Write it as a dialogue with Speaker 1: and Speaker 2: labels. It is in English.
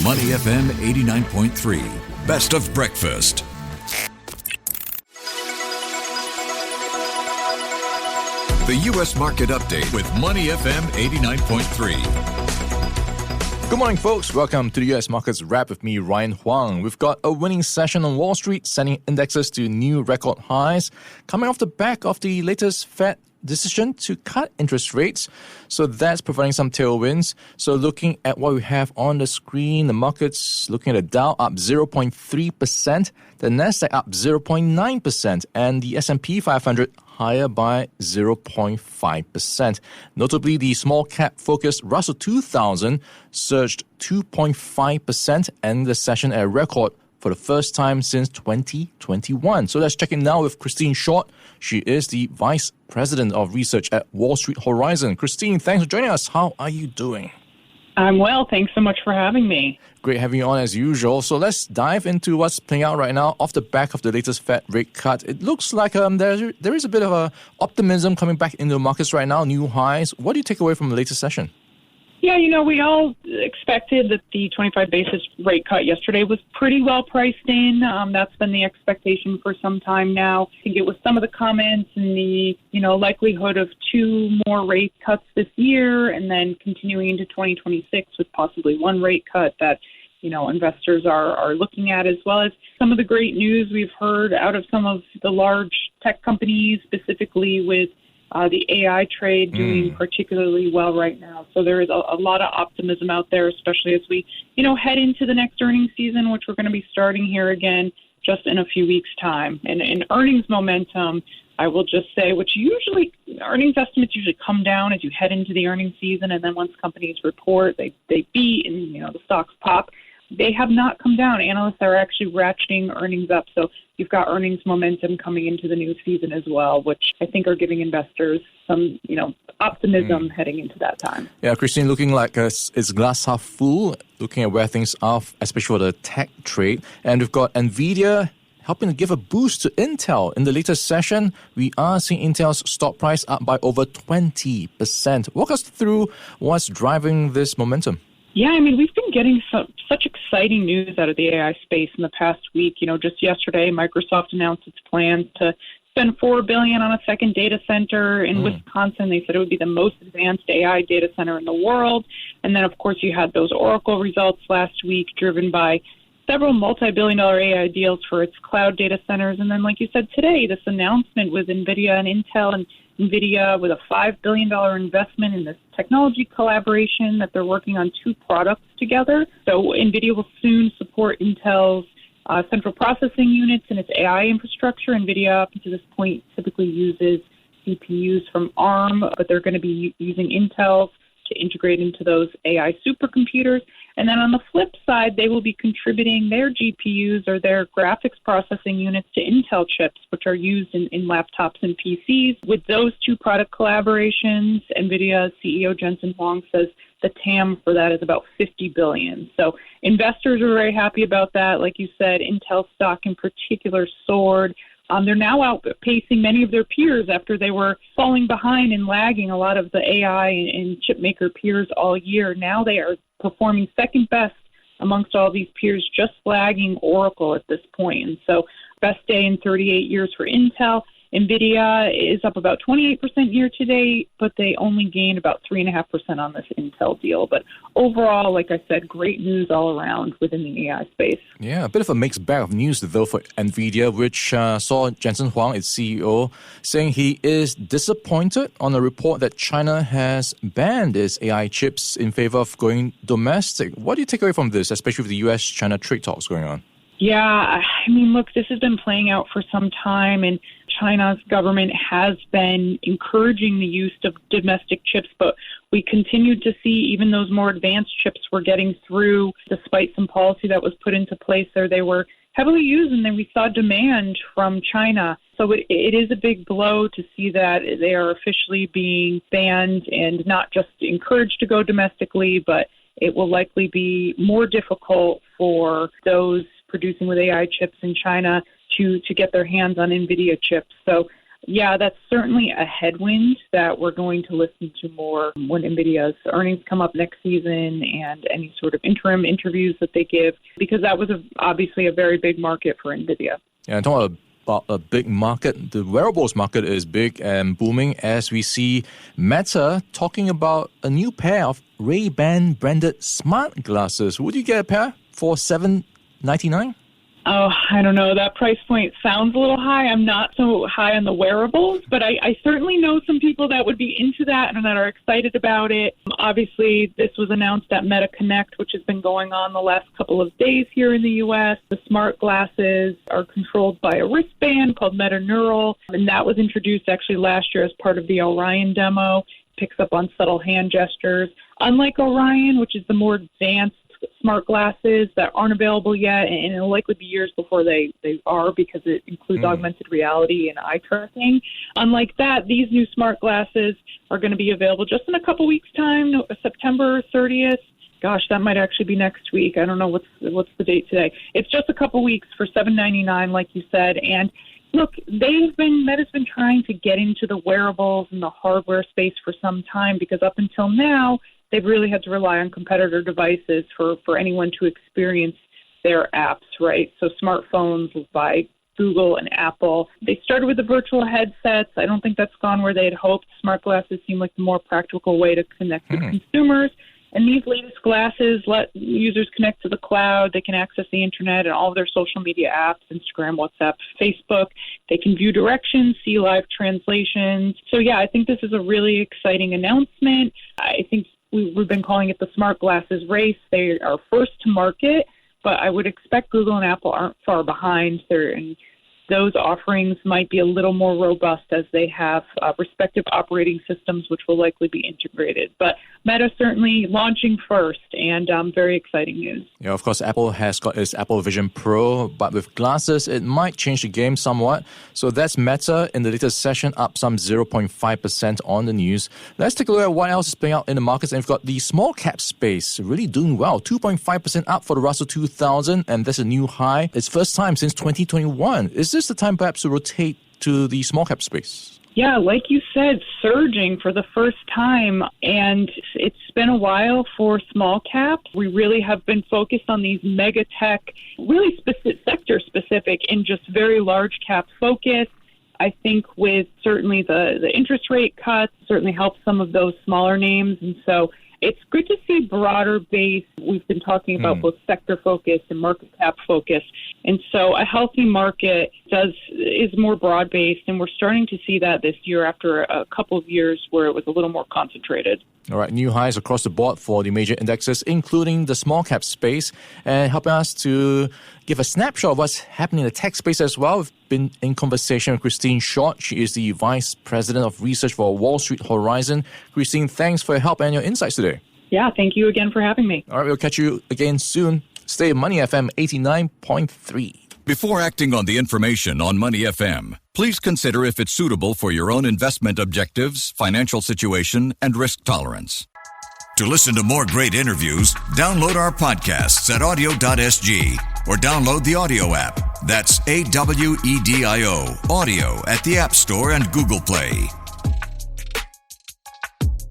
Speaker 1: Money FM 89.3, best of breakfast. The U.S. Market Update with Money FM 89.3.
Speaker 2: Good morning, folks. Welcome to the U.S. Markets Wrap with me, Ryan Huang. We've got a winning session on Wall Street, sending indexes to new record highs, coming off the back of the latest Fed decision to cut interest rates. So that's providing some tailwinds. So looking at what we have on the screen, the markets looking at the Dow up 0.3%, the Nasdaq up 0.9%, and the S&P 500 higher by 0.5%. Notably, the small cap focused Russell 2000 surged 2.5% and the session at a record for the first time since 2021. So let's check in now with Christine Short. She is the Vice President of Research at Wall Street Horizon. Christine, thanks for joining us. How are you doing?
Speaker 3: I'm well. Thanks so much for having me.
Speaker 2: Great having you on as usual. So let's dive into what's playing out right now off the back of the latest Fed rate cut. It looks like there is a bit of optimism coming back into the markets right now, new highs. What do you take away from the latest session?
Speaker 3: Yeah, we all expected that the 25 basis rate cut yesterday was pretty well priced in. That's been the expectation for some time now. I think it was some of the comments and the, likelihood of two more rate cuts this year and then continuing into 2026 with possibly one rate cut that, investors are looking at, as well as some of the great news we've heard out of some of the large tech companies, specifically with the AI trade doing particularly well right now. So there is a lot of optimism out there, especially as we, head into the next earnings season, which we're going to be starting here again just in a few weeks' time. And in earnings momentum, I will just say, earnings estimates usually come down as you head into the earnings season, and then once companies report, they beat and, the stocks pop. They have not come down. Analysts are actually ratcheting earnings up. So you've got earnings momentum coming into the new season as well, which I think are giving investors some, optimism heading into that time.
Speaker 2: Yeah, Christine, looking like it's glass half full, looking at where things are, especially for the tech trade. And we've got Nvidia helping to give a boost to Intel. In the latest session, we are seeing Intel's stock price up by over 20%. Walk us through what's driving this momentum.
Speaker 3: Yeah, we've been getting such exciting news out of the AI space in the past week. Just yesterday, Microsoft announced its plans to spend $4 billion on a second data center in Wisconsin. They said it would be the most advanced AI data center in the world. And then, of course, you had those Oracle results last week driven by several multi-billion-dollar AI deals for its cloud data centers. And then, like you said, today, this announcement with NVIDIA and Intel and NVIDIA with a $5 billion investment in this technology collaboration that they're working on two products together. So NVIDIA will soon support Intel's central processing units in its AI infrastructure. NVIDIA, up to this point, typically uses CPUs from ARM, but they're going to be using Intel's to integrate into those AI supercomputers. And then on the flip side, they will be contributing their GPUs or their graphics processing units to Intel chips, which are used in laptops and PCs. With those two product collaborations, NVIDIA CEO Jensen Huang says the TAM for that is about $50 billion. So investors are very happy about that. Like you said, Intel stock in particular soared. They're now outpacing many of their peers after they were falling behind and lagging a lot of the AI and chipmaker peers all year. Now they are performing second best amongst all these peers, just lagging Oracle at this point. And so best day in 38 years for Intel. NVIDIA is up about 28% year to date, but they only gained about 3.5% on this Intel deal. But overall, like I said, great news all around within the AI space.
Speaker 2: Yeah, a bit of a mixed bag of news, though, for NVIDIA, which saw Jensen Huang, its CEO, saying he is disappointed on a report that China has banned its AI chips in favor of going domestic. What do you take away from this, especially with the U.S.-China trade talks going on?
Speaker 3: Yeah, look, this has been playing out for some time, and China's government has been encouraging the use of domestic chips, but we continued to see even those more advanced chips were getting through despite some policy that was put into place there. They were heavily used, and then we saw demand from China. So it is a big blow to see that they are officially being banned and not just encouraged to go domestically, but it will likely be more difficult for those producing with AI chips in China to get their hands on NVIDIA chips. So yeah, that's certainly a headwind that we're going to listen to more when Nvidia's earnings come up next season and any sort of interim interviews that they give, because that was obviously a very big market for Nvidia.
Speaker 2: Yeah, and talking about a big market, the wearables market is big and booming as we see Meta talking about a new pair of Ray-Ban branded smart glasses. Would you get a pair for $799?
Speaker 3: Oh, I don't know. That price point sounds a little high. I'm not so high on the wearables, but I certainly know some people that would be into that and that are excited about it. Obviously, this was announced at Meta Connect, which has been going on the last couple of days here in the U.S. The smart glasses are controlled by a wristband called Meta Neural, and that was introduced actually last year as part of the Orion demo. Picks up on subtle hand gestures. Unlike Orion, which is the more advanced smart glasses that aren't available yet, and it'll likely be years before they are because it includes augmented reality and eye tracking. Unlike that, these new smart glasses are going to be available just in a couple weeks' time, September 30th. Gosh, that might actually be next week. I don't know what's the date today. It's just a couple weeks for $799, like you said. And look, Meta's been trying to get into the wearables and the hardware space for some time because up until now, they've really had to rely on competitor devices for anyone to experience their apps, right? So smartphones by Google and Apple. They started with the virtual headsets. I don't think that's gone where they had hoped. Smart glasses seem like the more practical way to connect with consumers. And these latest glasses let users connect to the cloud. They can access the internet and all of their social media apps, Instagram, WhatsApp, Facebook. They can view directions, see live translations. So, yeah, I think this is a really exciting announcement. I think we've been calling it the smart glasses race. They are first to market, but I would expect Google and Apple aren't far behind. And those offerings might be a little more robust as they have respective operating systems, which will likely be integrated. But Meta certainly launching first, and very exciting news.
Speaker 2: Yeah, of course, Apple has got its Apple Vision Pro, but with glasses, it might change the game somewhat. So that's Meta in the latest session, up some 0.5% on the news. Let's take a look at what else is playing out in the markets. And we've got the small cap space really doing well, 2.5% up for the Russell 2000, and that's a new high. It's first time since 2021. Is this the time perhaps to rotate to the small cap space?
Speaker 3: Yeah, like you said, surging for the first time, and it's been a while for small cap. We really have been focused on these mega tech, really sector specific and just very large cap focus. I think with certainly the interest rate cuts certainly helps some of those smaller names, and so it's good to see broader base. We've been talking about both sector focus and market cap focus. And so a healthy market is more broad based. And we're starting to see that this year after a couple of years where it was a little more concentrated.
Speaker 2: All right, new highs across the board for the major indexes, including the small cap space, and helping us to give a snapshot of what's happening in the tech space as well. We've been in conversation with Christine Short. She is the Vice President of Research for Wall Street Horizon. Christine, thanks for your help and your insights today.
Speaker 3: Yeah, thank you again for having me.
Speaker 2: All right, we'll catch you again soon. Stay at Money FM 89.3.
Speaker 1: Before acting on the information on Money FM, please consider if it's suitable for your own investment objectives, financial situation, and risk tolerance. To listen to more great interviews, download our podcasts at audio.sg or download the audio app. That's AWEDIO, audio at the App Store and Google Play.